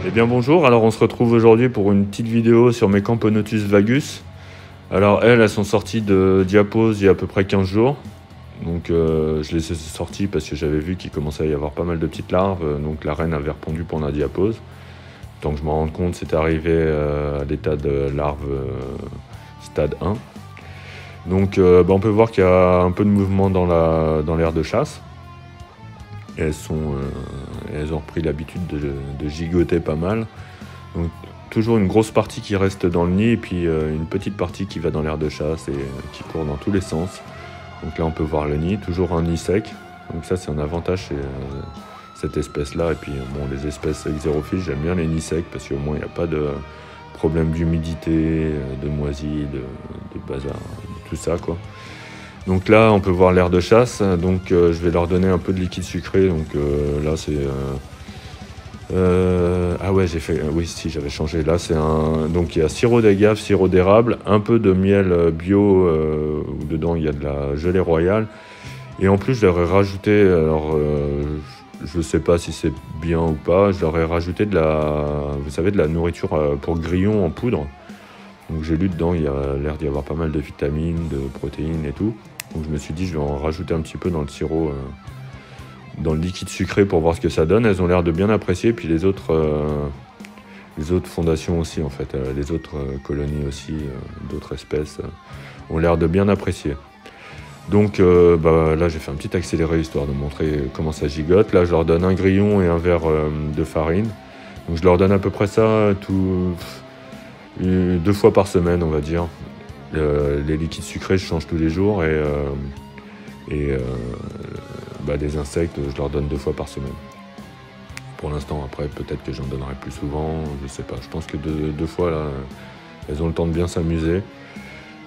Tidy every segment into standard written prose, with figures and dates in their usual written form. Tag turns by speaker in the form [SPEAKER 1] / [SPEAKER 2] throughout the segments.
[SPEAKER 1] Eh bien bonjour, alors on se retrouve aujourd'hui pour une petite vidéo sur mes Camponotus vagus. Alors elles sont sorties de diapause il y a à peu près 15 jours. Donc je les ai sorties parce que j'avais vu qu'il commençait à y avoir pas mal de petites larves. Donc la reine avait répondu pendant la diapause. Tant que je me rende compte, c'était arrivé à l'état de larve stade 1. Donc on peut voir qu'il y a un peu de mouvement dans l'aire de chasse. Elles ont repris l'habitude de gigoter pas mal. Donc toujours une grosse partie qui reste dans le nid et puis une petite partie qui va dans l'aire de chasse et qui court dans tous les sens. Donc là on peut voir le nid, toujours un nid sec. Donc ça c'est un avantage chez cette espèce-là. Et puis bon, les espèces xérophiles, j'aime bien les nids secs parce qu'au moins il n'y a pas de problème d'humidité, de moisie, de bazar, de tout ça quoi. Donc là, on peut voir l'aire de chasse. Donc je vais leur donner un peu de liquide sucré. Donc là, c'est... ah ouais, j'ai fait... Oui, si, j'avais changé. Là, c'est un... Donc il y a sirop d'agave, sirop d'érable, un peu de miel bio, où dedans il y a de la gelée royale. Et en plus, je leur ai rajouté... Alors, je ne sais pas si c'est bien ou pas. Je leur ai rajouté de la... Vous savez, de la nourriture pour grillons en poudre. Donc j'ai lu dedans, il y a l'air d'y avoir pas mal de vitamines, de protéines et tout. Donc je me suis dit, je vais en rajouter un petit peu dans le sirop, dans le liquide sucré pour voir ce que ça donne. Elles ont l'air de bien apprécier. Puis les autres fondations aussi, en fait, les autres colonies aussi, d'autres espèces, ont l'air de bien apprécier. Donc là, j'ai fait un petit accéléré histoire de montrer comment ça gigote. Là, je leur donne un grillon et un verre de farine. Donc je leur donne à peu près ça 2 fois par semaine, on va dire. Les liquides sucrés, je change tous les jours et des insectes, je leur donne 2 fois par semaine. Pour l'instant, après, peut-être que j'en donnerai plus souvent, je sais pas. Je pense que 2 fois, là, elles ont le temps de bien s'amuser.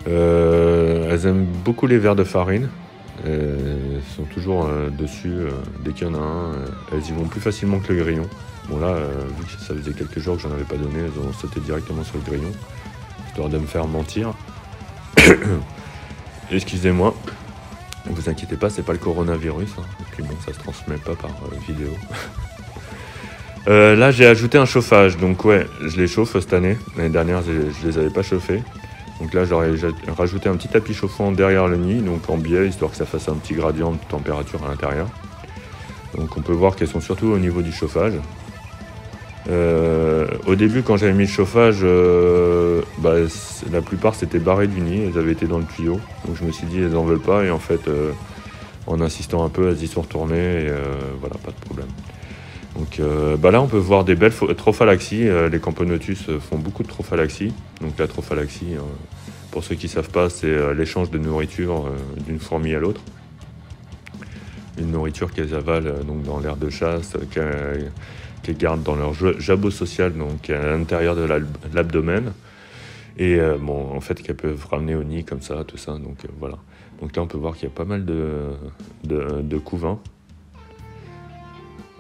[SPEAKER 1] Elles aiment beaucoup les verres de farine. Elles sont toujours dessus. Dès qu'il y en a un, elles y vont plus facilement que le grillon. Bon là, vu que ça faisait quelques jours que j'en avais pas donné, elles ont sauté directement sur le grillon, histoire de me faire mentir. Excusez-moi, ne vous inquiétez pas, c'est pas le coronavirus, hein. Et puis bon, ça se transmet pas par vidéo. Là, j'ai ajouté un chauffage, donc ouais, je les chauffe cette année. L'année dernière, je les avais pas chauffés. Donc là, j'aurais rajouté un petit tapis chauffant derrière le nid, donc en biais, histoire que ça fasse un petit gradient de température à l'intérieur. Donc on peut voir qu'elles sont surtout au niveau du chauffage. Au début, quand j'avais mis le chauffage, la plupart s'étaient barrés du nid, elles avaient été dans le tuyau. Donc je me suis dit, elles n'en veulent pas. Et en fait, en insistant un peu, elles y sont retournées. Et voilà, pas de problème. Donc là, on peut voir des belles trophalaxies. Les Camponotus font beaucoup de trophalaxies. Donc la trophalaxie, pour ceux qui ne savent pas, c'est l'échange de nourriture d'une fourmi à l'autre. Une nourriture qu'elles avalent donc dans l'aire de chasse, qu'elles gardent dans leur jabot social, donc à l'intérieur de l'abdomen. Et en fait, qu'elles peuvent ramener au nid comme ça, tout ça. Donc voilà. Donc là, on peut voir qu'il y a pas mal de couvains.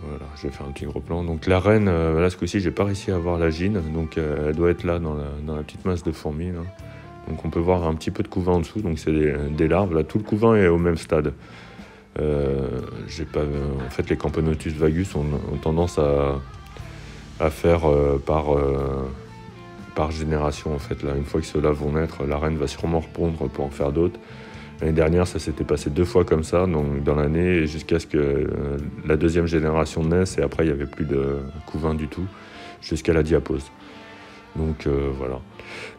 [SPEAKER 1] Voilà, je vais faire un petit gros plan. Donc la reine, là ce coup-ci, j'ai pas réussi à avoir la gine, donc elle doit être là dans la petite masse de fourmis. Là. Donc on peut voir un petit peu de couvain en dessous, donc c'est des larves. Là, tout le couvain est au même stade. En fait, les Camponotus vagus ont tendance à faire par génération. En fait, là, une fois que ceux-là vont naître, la reine va sûrement répondre pour en faire d'autres. L'année dernière, ça s'était passé 2 fois comme ça, donc dans l'année, jusqu'à ce que la 2e génération naisse, et après, il n'y avait plus de couvain du tout, jusqu'à la diapause. Donc voilà.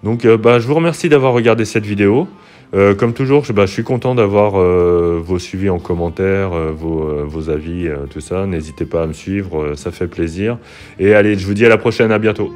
[SPEAKER 1] Donc je vous remercie d'avoir regardé cette vidéo. Comme toujours, je suis content d'avoir vos suivis en commentaire, vos avis, tout ça. N'hésitez pas à me suivre, ça fait plaisir. Et allez, je vous dis à la prochaine, à bientôt.